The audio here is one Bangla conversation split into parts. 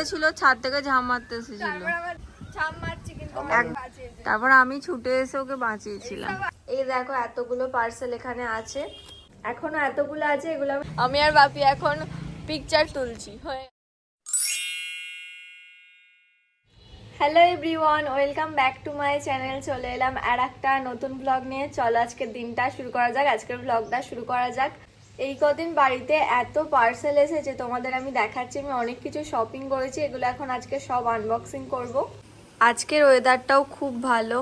ছিল ছাদ থেকে ঝাঁপ মারতে এসেছিল, তারপর আমি ছুটে এসে ওকে বাঁচিয়েছিলাম। এই দেখো এতগুলো পার্সেল এখানে আছে, এখনো এতগুলো আছে, এগুলো আমি আর বাপি এখন পিকচার তুলছি। Hello everyone, welcome back to my channel. চলে এলাম আর একটা নতুন ব্লগ নিয়ে। চলো আজকের দিনটা শুরু করা যাক, আজকের ব্লগটা শুরু করা যাক। এই কদিন বাড়িতে এত পার্সেল এসেছে, তোমাদের আমি দেখাচ্ছি। আমি অনেক কিছু শপিং করেছি, এগুলো এখন আজকে সব আনবক্সিং করব। আজকের ওয়েদারটাও খুব ভালো,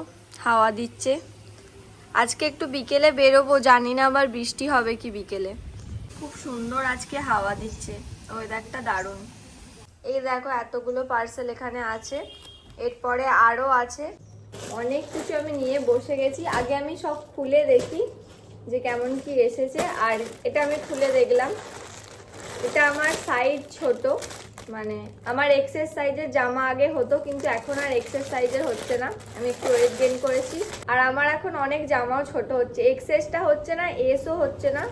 হাওয়া দিচ্ছে। আজকে একটু বিকেলে বেরোবো, জানি না আবার বৃষ্টি হবে কি বিকেলে। খুব সুন্দর আজকে হাওয়া দিচ্ছে, ওয়েদারটা দারুণ। এই দেখো এতগুলো পার্সেল এখানে আছে, এরপরে আরো আছে অনেক কিছু। আমি নিয়ে বসে গেছি, আগে আমি সব খুলে দেখি যে কেমন কি এসেছে। আর এটা আমি খুলে দেখলাম, এটা আমার সাইজ ছোট, মানে আমার এক্সেস সাইজের জামা আগে হতো, কিন্তু এখন আর এক্সেস সাইজের হচ্ছে না, আমি একটু ওয়েট গেইন করেছি। আর আমার এখন অনেক জামাও ছোট হচ্ছে, এক্সেসটা হচ্ছে না, এসও হচ্ছে না।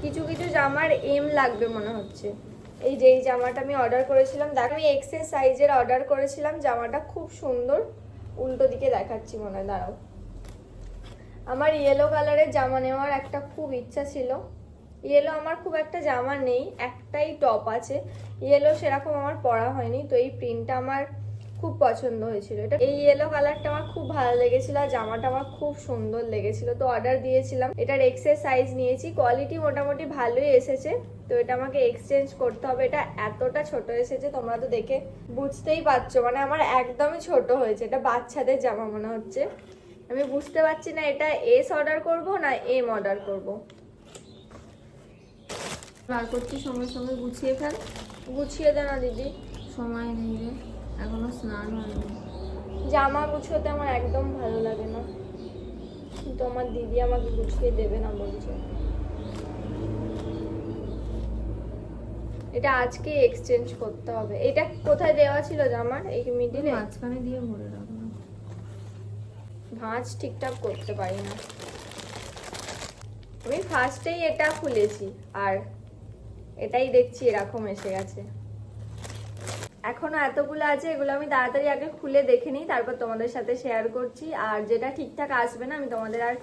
কিছু কিছু জামার এম লাগবে মনে হচ্ছে। এই যে এই জামাটা আমি অর্ডার করেছিলাম, দেখ আমি এক্সেস সাইজের অর্ডার করেছিলাম, জামাটা খুব সুন্দর। উল্টো দিকে দেখাচ্ছি মনে হয়, দাঁড়াও। আমার ইয়েলো কালারের জামা নেওয়ার একটা খুব ইচ্ছা ছিল। ইয়েলো আমার খুব একটা জামা নেই, একটাই টপ আছে ইয়েলো, সেরকম আমার পরা হয়নি। তো এই প্রিন্টটা আমার খুব পছন্দ হয়েছিল, এটা এই ইয়েলো কালারটা আমার খুব ভালো লেগেছিল, আর জামাটা আমার খুব সুন্দর লেগেছিল, তো অর্ডার দিয়েছিলাম। এটার এক্সেস সাইজ নিয়েছি, কোয়ালিটি মোটামুটি ভালোই এসেছে। তো এটা আমাকে এক্সচেঞ্জ করতে হবে, এটা এতটা ছোট এসেছে, তোমরা তো দেখে বুঝতেই পারছো, মানে আমার একদমই ছোট হয়েছে। এটা বাচ্চাদের জামা মনে হচ্ছে, আমি বুঝতে পারছি না এটা এস অর্ডার করব না এম অর্ডার করব। বার করছি, সঙ্গে সঙ্গে গুছিয়ে ফেল। গুছিয়ে দে না দিদি, সময় নেই রে, এখনো স্নান হয়নি। জামা গুছোতে আমার একদম ভালো লাগে না, কিন্তু আমার দিদি আমাকে গুছিয়ে দেবে না বলছে। এটা আজকে এক্সচেঞ্জ করতে হবে। এটা কোথায় দেওয়া ছিল জামার? এই মিডিলে মাঝখানে দিয়ে ভরে রাখো, ভাঁজ ঠিকঠাক করতে পারি না। আমি ফার্স্টেই এটা খুলেছি, আর এটাই দেখছি এরকম এসে গেছে। এখনো এতগুলো আছে, এগুলো আমি তাড়াতাড়ি আগে খুলে দেখে নিই, তারপর তোমাদের সাথে শেয়ার করছি। আর যেটা ঠিকঠাক আসবে না আমি তোমাদের আর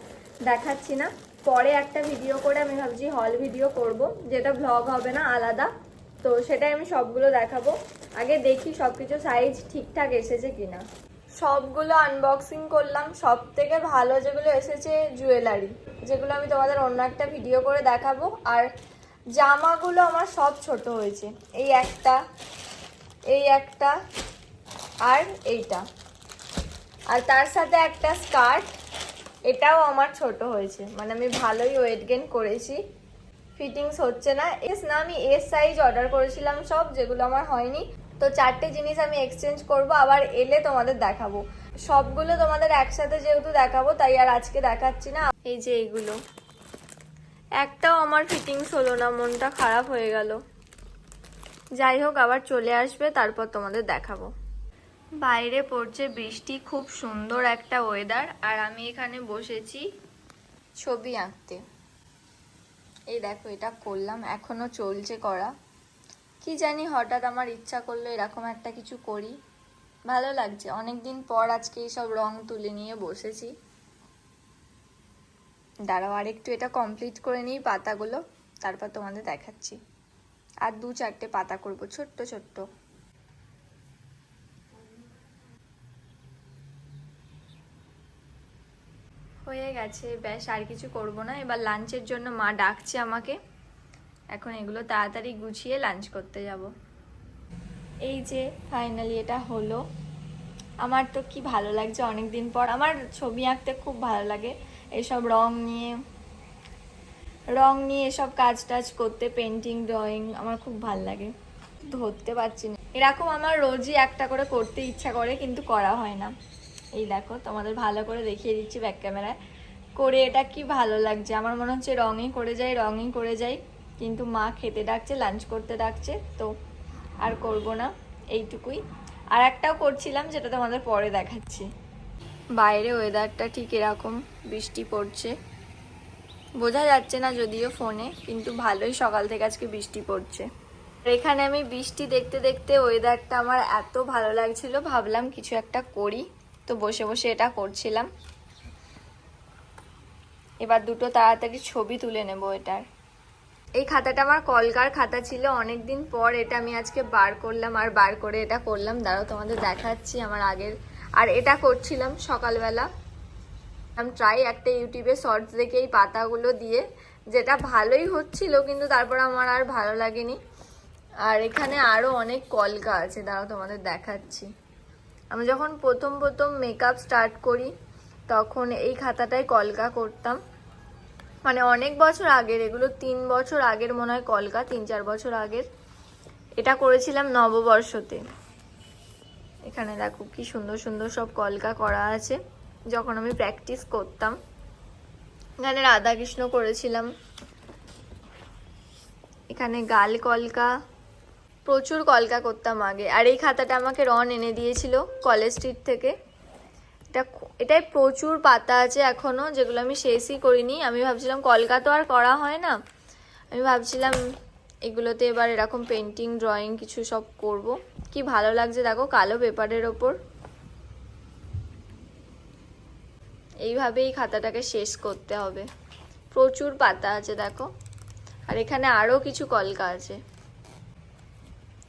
দেখাচ্ছি না, পরে একটা ভিডিও করে আমি ভাবছি হল ভিডিও করব, যেটা ভ্লগ হবে না, আলাদা। তো সেটাই আমি সবগুলো দেখাবো। আগে দেখি সবকিছু সাইজ ঠিকঠাক এসেছে কিনা। সবগুলো আনবক্সিং করলাম, সব থেকে ভালো যেগুলো এসেছে জুয়েলারি, যেগুলো আমি তোমাদের অন্য একটা ভিডিও করে দেখাবো। আর জামাগুলো আমার সব ছোট হয়েছে, এই একটা, এই একটা, আর এইটা, আর তার সাথে একটা স্কার্ট, এটাও আমার ছোট হয়েছে, মানে আমি ভালোই ওয়েট গেইন করেছি। ফিটিংস হচ্ছে না, আমি এস সাইজ অর্ডার করেছিলাম সব, যেগুলো আমার হয়নি। তো চারটে জিনিস আমি এক্সচেঞ্জ করব, আবার এলে তোমাদের দেখাবো। সবগুলো তোমাদের একসাথে যেহেতু দেখাবো, তাই আর আজকে দেখাচ্ছি না। এই যে এইগুলো, একটাও আমার ফিটিংস হলো না, মনটা খারাপ হয়ে গেল। যাই হোক, আবার চলে আসবে, তারপর তোমাদের দেখাবো। বাইরে পড়ছে বৃষ্টি, খুব সুন্দর একটা ওয়েদার, আর আমি এখানে বসেছি ছবি আঁকতে। এই দেখো, এটা করলাম, এখনো চলছে করা। কি জানি হঠাৎ আমার ইচ্ছা করলো এরকম একটা কিছু করি, ভালো লাগছে। অনেকদিন পর আজকে এইসব রং তুলে নিয়ে বসেছি। দাঁড়াও আর একটু এটা কমপ্লিট করে নিই পাতাগুলো, তারপর তোমাদের দেখাচ্ছি। আর 2-4টে পাতা করব, ছোট্ট ছোট্ট। হয়ে গেছে, ব্যাস আর কিছু করব না। এবার লাঞ্চের জন্য মা ডাকছে আমাকে, এখন এগুলো তাড়াতাড়ি গুছিয়ে লাঞ্চ করতে যাব। এই যে ফাইনালি এটা হলো। আমার তো কি ভালো লাগছে, অনেকদিন পর। আমার ছবি আঁকতে খুব ভালো লাগে, এসব রং নিয়ে এসব কাজ টাজ করতে, পেন্টিং, ড্রয়িং আমার খুব ভালো লাগে। ধরতে পারছি না, এরকম আমার রোজই একটা করে করতে ইচ্ছা করে, কিন্তু করা হয় না। এই দেখো, তোমাদের ভালো করে দেখিয়ে দিচ্ছি ব্যাক ক্যামেরায় করে, এটা কি ভালো লাগছে। আমার মনে হচ্ছে রঙই করে যাই, কিন্তু মা খেতে ডাকছে, লাঞ্চ করতে ডাকছে, তো আর করব না, এইটুকুই। আর একটাও করছিলাম, যেটা তোমাদের পরে দেখাচ্ছি। বাইরে ওয়েদারটা ঠিক এরকম, বৃষ্টি পড়ছে, বোঝা যাচ্ছে না যদিও ফোনে, কিন্তু ভালোই সকাল থেকে আজকে বৃষ্টি পড়ছে। এখানে আমি বৃষ্টি দেখতে দেখতে ওয়েদারটা আমার এত ভালো লাগছিল, ভাবলাম কিছু একটা করি, তো বসে বসে এটা করছিলাম। এবার দুটো তাড়াতাড়ি ছবি তুলে নেব এটার। এই খাতাটা আমার কলকার খাতা ছিল, অনেকদিন পর এটা আমি আজকে বার করলাম, আর বার করে এটা করলাম। দাঁড়াও তোমাদের দেখাচ্ছি আমার আগের। আর এটা করছিলাম সকালবেলা, আমি ট্রাই একটা ইউটিউবে শর্টস দেখে এই পাতাগুলো দিয়ে, যেটা ভালোই হচ্ছিল, কিন্তু তারপর আমার আর ভালো লাগেনি। আর এখানে আরও অনেক কলকা আছে, দাঁড়াও তোমাদের দেখাচ্ছি। আমি যখন প্রথম মেকআপ স্টার্ট করি তখন এই খাতাটায় কলকা করতাম, মানে অনেক বছর আগের, এগুলো 3 বছর আগের মনে হয় কলকা, 3-4 বছর আগের। এটা করেছিলাম নববর্ষতে। এখানে দেখো কি সুন্দর সুন্দর সব কলকা করা আছে, যখন আমি প্র্যাকটিস করতাম। এখানে রাধাকৃষ্ণ করেছিলাম, এখানে গাল কলকা, প্রচুর কলকা করতাম আগে। আর এই খাতাটা আমাকে রন এনে দিয়েছিল কলেজ স্ট্রিট থেকে। এটাই প্রচুর পাতা আছে এখনো, যেগুলো আমি শেষই করিনি। আমি ভাবছিলাম কলকা তো আর করা হয় না, আমি ভাবছিলাম এগুলোতে এবার এরকম পেন্টিং ড্রয়িং কিছু সব করব। কি ভালো লাগছে দেখো কালো পেপারের ওপর। এইভাবে এই খাতাটাকে শেষ করতে হবে। প্রচুর পাতা আছে দেখো। আর এখানে আরো কিছু কলকা আছে,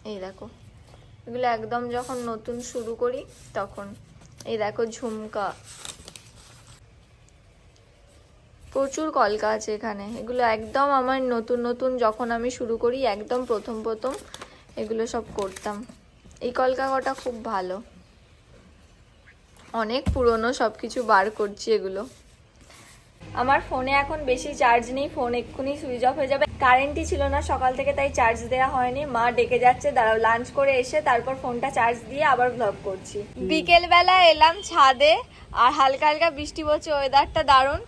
এই দেখো। এগুলো একদম যখন নতুন শুরু করি তখন। এই দেখো ঝুমকা, প্রচুর কলকা আছে এখানে। এগুলো একদম আমার নতুন যখন আমি শুরু করি, একদম প্রথম এগুলো সব করতাম। এই কলকা কটা খুব ভালো, অনেক পুরনো সব কিছু বার করছি এগুলো। আমার ফোনে এখন বেশি চার্জ নেই, ফোন এক্ষুনি সুইচ অফ হয়ে যাবে। কারেন্টই ছিল না সকাল থেকে, তাই চার্জ দেওয়া হয়নি। মা ডেকে যাচ্ছে, দাঁড়াও লাঞ্চ করে এসে তারপর ফোনটা চার্জ দিয়ে আবার ব্লগ করছি। বিকেল বেলা এলাম ছাদে, আর হালকা হালকা বৃষ্টি পড়ছে, ওয়েদারটা দারুণ।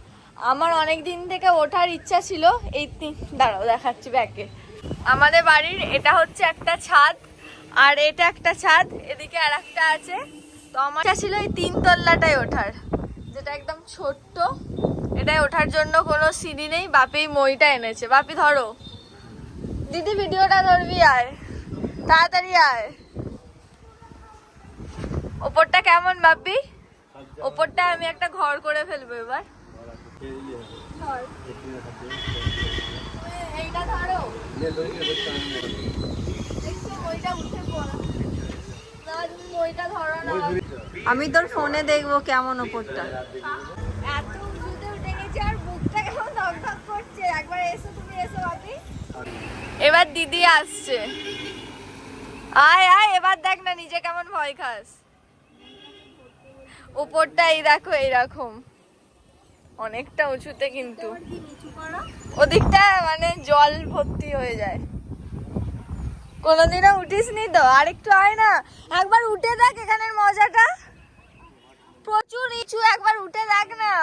আমার অনেক দিন থেকে ওঠার ইচ্ছা ছিল। এই দাঁড়াও দেখাচ্ছি ব্যাকে। আমাদের বাড়ির এটা হচ্ছে একটা ছাদ, আর এটা একটা ছাদ, এদিকে আর একটা আছে। তো আমার ইচ্ছা ছিল এই 3 তল্লাটায় ওঠার, যেটা একদম ছোট্ট। এটাই ওঠার জন্য কোনো সিঁড়ি নেই। বাপি মই এনেছে। বাপি ধরো, দিদি ভিডিওটা ধরবি, আয় তাড়াতাড়ি আয়। ওপরটা কেমন বাপি? ওপরটা আমি একটা ঘর করে ফেলবো এবার। এইটা ধরো, আমি তোর ফোনে দেখবো কেমন ওপরটা। এত উঁচুতে উঠে গেছে আর বুকটা কেমন ধকধক করছে। একবার এসো, তুমি এসো বাপি। এবার দিদি আসছে, আয় আয়। এবার দেখ না নিজে কেমন ভয় খাস। উপরটা এই দেখো এইরকম, অনেকটা উঁচুতে, কিন্তু ওদিকটা মানে জল ভর্তি হয়ে যায়। কোনোদিনও উঠিস নি তো? আরেকটু আয় না, একবার উঠে দেখ এখানের মজাটা। প্রচুর নিচু, একবার উঠে দেখ না।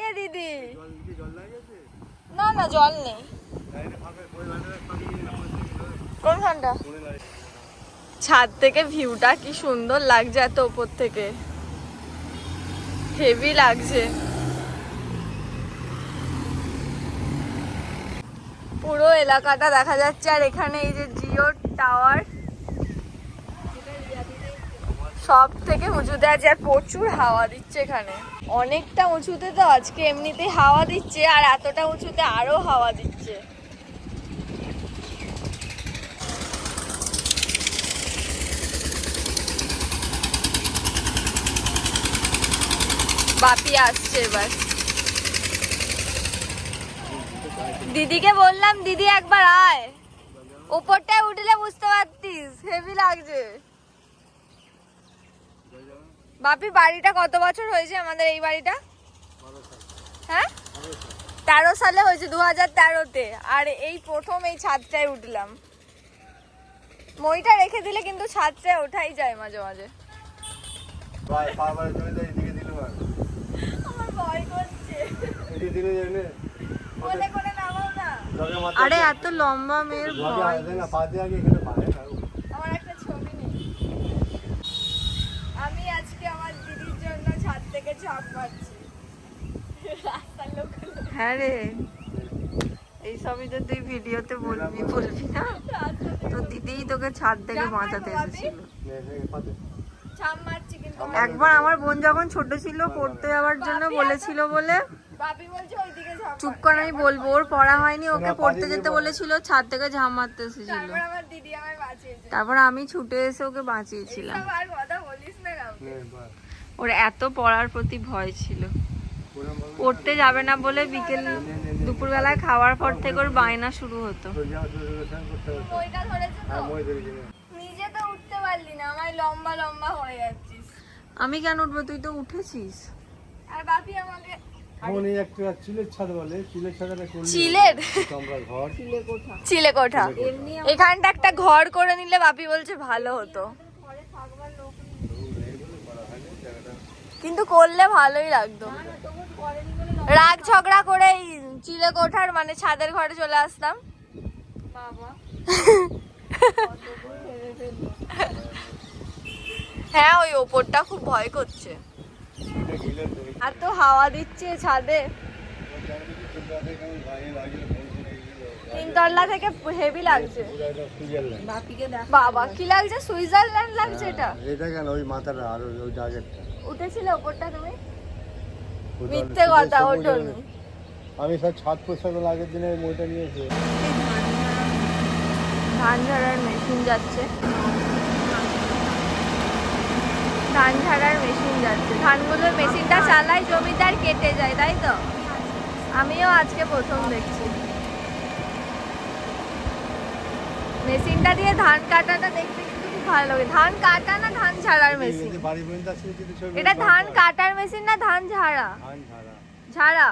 এ দিদি, না না জল নেই। কোনখানটা? ছাদ থেকে ভিউটা কি সুন্দর লাগছে, এত উপর থেকে হেভি লাগছে। পুরো এলাকাটা দেখা যাচ্ছে। আর এখানে এই যে জিও টাওয়ার সব থেকে উঁচুতে আছে, আর প্রচুর হাওয়া দিচ্ছে এখানে। অনেকটা উঁচুতে তো, আজকে এমনিতেই হাওয়া দিচ্ছে, আর এতটা উঁচুতে আরো হাওয়া দিচ্ছে। বাপি আসছে এবার। দিদিকে বললাম দিদি একবার আয়, উপরটায় উঠলে বুঝতে পারতিস হেভি লাগছে। বাপি বাড়িটা কত বছর হয়েছে আমাদের এই বাড়িটা? হ্যাঁ 13 সালে হয়েছে, 2013-তে। আর এই প্রথম এই ছাদটায় উঠলাম। মইটা রেখে দিলে কিন্তু ছাদটায় ওঠাই যায় মাঝে মাঝে। আমার ভয় করছে। আরে এত লম্বা মেয়ের ভয়। আমার একটা ছবি নেই। আমি আজকে আমার দিদির জন্য ছাদ থেকে ঝাঁপ মারছি। হ্যাঁ রে, এইসবই তো তুই ভিডিওতে বলবি না? তো দিদিই তোকে ছাদ থেকে বাঁচাতে এসেছিল। একবার আমার বোন যখন ছোট ছিল পড়তে যাওয়ার জন্য বলেছিল বলে চুপ করে আমি বলবো, ওর পড়া হয়নি, ওকে পড়তে যেতে বলেছিল, ছাদ থেকে ঝাঁপ মারতে এসেছিল, তারপর আমি ছুটে এসে ওকে বাঁচিয়েছিলাম। ওর এত পড়ার প্রতি ভয় ছিল, পড়তে যাবে না বলে বিকেল দুপুরবেলায় খাওয়ার পর থেকে ওর বায়না শুরু হতো। নিজে তো উঠতে পারলি না, আমার লম্বা লম্বা হয়ে যাচ্ছিস। আমি কেন উঠবো, তুই তো উঠেছিস। আর বাপি আমাকে চিলে কোঠা এখানটা একটা ঘর করে নিলে বাপি বলছে ভালো হতো, কিন্তু করলে ভালোই লাগতো। রাগ ঝগড়া করে চিলে কোঠার মানে ছাদের ঘরে চলে আসতাম। হ্যাঁ, ওই ওপরটা খুব ভয় করছে, আর তো হাওয়া দিচ্ছে ছাদে। তিনতলা থেকে হেভি লাগছে। বাবা কি লাগছে, সুইজারল্যান্ড লাগছে। এটা কেন ওই মাথাটা আর ওই জায়গাটা উঠেছিল ওপরটা? তুমি মিথ্যে কথা, ওঠোনি। আমি সব ছাদ পোশাক আগের দিনে মোটা নিয়েছি। ধান ঝাড়ার মেশিন যাচ্ছে, ধান ঝাড়ার মেশিন যাচ্ছে। ধানগুলোর মেশিনটা চালাই জমিদার কেটে যায়, তাই তো? আমিও আজকে প্রথম দেখছি মেশিনটা দিয়ে ধান কাটাটা, দেখতে কিন্তু খুব ভালো লাগে। ধান কাটা না ধান ঝাড়ার মেশিন? এটা ধান কাটার মেশিন না ধান ঝাড়া? ঝাড়া।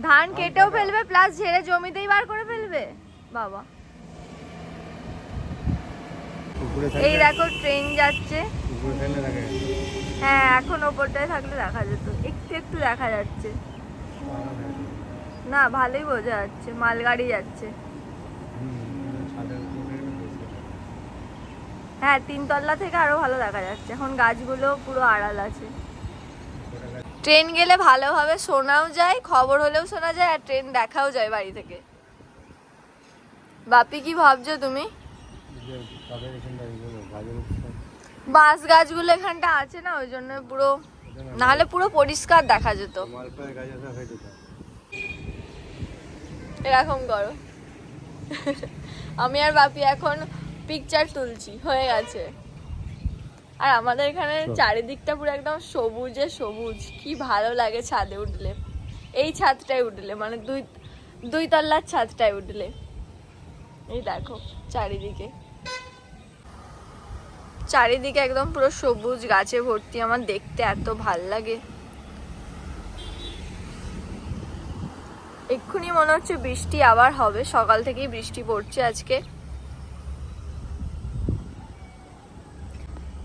ধান কেটেও ফেলবে প্লাস ঝেড়ে জমিতেই বার করে ফেলবে। বাবা, এই দেখো ট্রেন যাচ্ছে। হ্যাঁ, এখন ওপরটায় থাকলে দেখা যেত, একটু একটু দেখা যাচ্ছে না, ভালোই বোঝা যাচ্ছে মালগাড়ি যাচ্ছে। হ্যাঁ, তিনতলা থেকে আরো ভালো দেখা যাচ্ছে, এখন গাছগুলো পুরো আড়াল আছে। ট্রেন গেলে ভালোভাবে শোনাও যায়, খবর হলেও শোনা যায়, আর ট্রেন দেখাও যায় বাড়ি থেকে। বাপি কি ভাবছো তুমি? বাঁশ গাছগুলো এখানটা আছে না, ওই জন্য পুরো, নাহলে পুরো পরিষ্কার দেখা যেত। এরকম করো। আমি আর বাপি এখন পিকচার তুলছি, হয়ে গেছে। আর আমাদের এখানে চারিদিকটা পুরো একদম সবুজে সবুজ, কি ভালো লাগে ছাদে উঠলে। এই ছাদটায় উঠলে, মানে দুই তলার ছাদটায় উঠলে, এই দেখো চারিদিকে একদম পুরো সবুজ গাছে ভর্তি, আমার দেখতে এত ভাল লাগে। এক্ষুনি মনে হচ্ছে বৃষ্টি আবার হবে, সকাল থেকেই বৃষ্টি পড়ছে আজকে।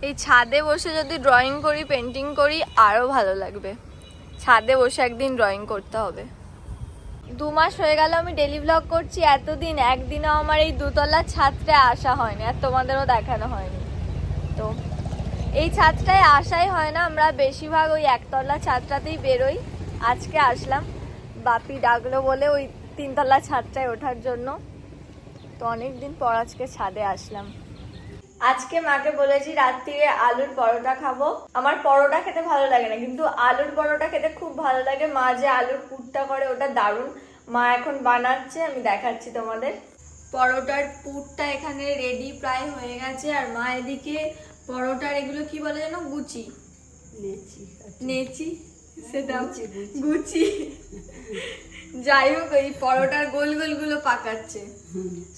এই ছাদে বসে যদি ড্রয়িং করি, পেন্টিং করি, আরো ভালো লাগবে। ছাদে বসে একদিন ড্রয়িং করতে হবে। 2 মাস হয়ে গেল আমি ডেলি ব্লগ করছি, এতদিন একদিনও আমার এই দুতলার ছাদটা আসা হয়নি, আর তোমাদেরও দেখানো হয়নি। তো এই ছাদটায় আসাই হয় না, আমরা বেশিরভাগ ওই একতলা ছাদটাতেই বেরোই। আজকে আসলাম, বাপি ডাকলো বলে ওই 3তলা ছাদটায় ওঠার জন্য। তো অনেকদিন পর আজকে ছাদে আসলাম। আজকে মাকে বলেছি রাত্রিরে আলুর পরোটা খাবো। আমার পরোটা খেতে ভালো লাগে না, কিন্তু আলুর পরোটা খেতে খুব ভালো লাগে। মা যে আলুর পুরটা করে ওটা দারুণ। মা এখন বানাচ্ছে, আমি দেখাচ্ছি তোমাদের। পরোটার পুরটা এখানে রেডি প্রায় হয়ে গেছে, আর মা এদিকে পরোটার এগুলো কি বলে যেন, গুচি নেচি সেটা গুচি, যাই হোক ওই পরোটার গোল গোল গুলো পাকাচ্ছে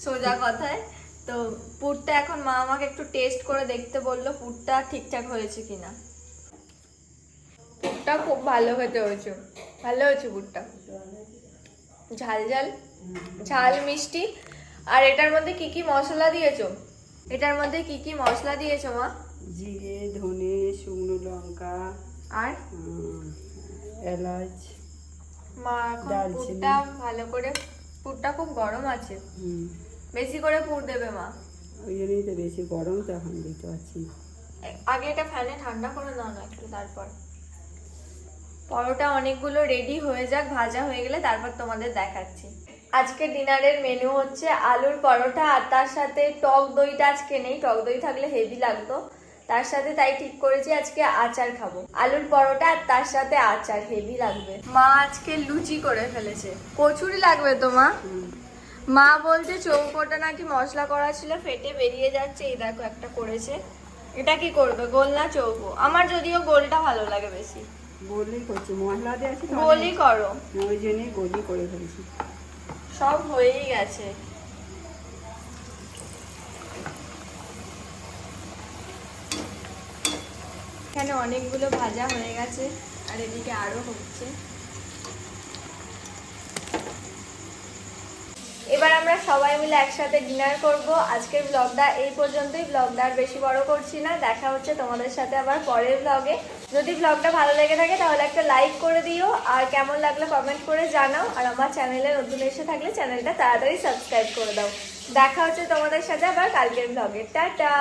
সোজা কথায়। তো পুরটা এখন মা আমাকে একটু টেস্ট করে দেখতে বললো পুরটা ঠিকঠাক হয়েছে কিনা। পুরটা খুব ভালো খেতে হয়েছে, ভালো হয়েছে পুরটা, ঝাল ঝাল, ঝাল মিষ্টি। আর এটার মধ্যে কি কি মশলা দিয়েছো? এটার মধ্যে কি কি মশলা দিয়েছো মা? জিরে, ধনে, শুকনো লঙ্কা আর এলাচ। মা এখন পুরটা ভালো করে, পুরটা খুব গরম আছে, বেশি করে পুর দেবে মা। ওই জন্যই তো বেশি গরম, তখন দিতে পারছি না। আগে এটা ফ্যানে ঠান্ডা করে নাও না একটু, তারপর পরোটা অনেকগুলো রেডি হয়ে যাক, ভাজা হয়ে গেলে তারপর তোমাদের দেখাচ্ছি। আজকে ডিনারের মেনু হচ্ছে আলুর পরোটা, আর তার সাথে টক দইটা আজকে নেই, টক দই থাকলে হেভি লাগতো। তার সাথে তাই ঠিক করেছি আজকে আচার খাবো, আলুর পরোটা আর তার সাথে আচার, হেভি লাগবে। মা আজকে লুচি করে ফেলেছে, কচুরি লাগবে তো মা? মা বলছে চৌকোটা নাকি মশলা করা ছিল ফেটে বেরিয়ে যাচ্ছে, এই দেখো একটা করেছে। এটা কি করবে, গোল না চৌকো? আমার যদিও গোলটা ভালো লাগে বেশি। গোলই করছি, মশলা দিয়ে আছে গোলই করো। ওই জন্যই গোলই করে ফেলেছি। সব হয়েই গেছে। এখানে অনেকগুলো ভাজা হয়ে গেছে আর এদিকে আরো হচ্ছে। এবার আমরা সবাই মিলে একসাথে ডিনার করব। আজকের ব্লগটা এই পর্যন্তই, ব্লগটা আর বেশি বড় করছি না। দেখা হচ্ছে তোমাদের সাথে আবার পরের ব্লগে। যদি ব্লগটা ভালো লেগে থাকে তাহলে একটা লাইক করে দিও, আর কেমন লাগলো কমেন্ট করে জানাও। আর আমার চ্যানেলে নতুন এসে থাকলে চ্যানেলটা তাড়াতাড়ি সাবস্ক্রাইব করে দাও। দেখা হচ্ছে তোমাদের সাথে আবার কালকের ব্লগে। টাটা।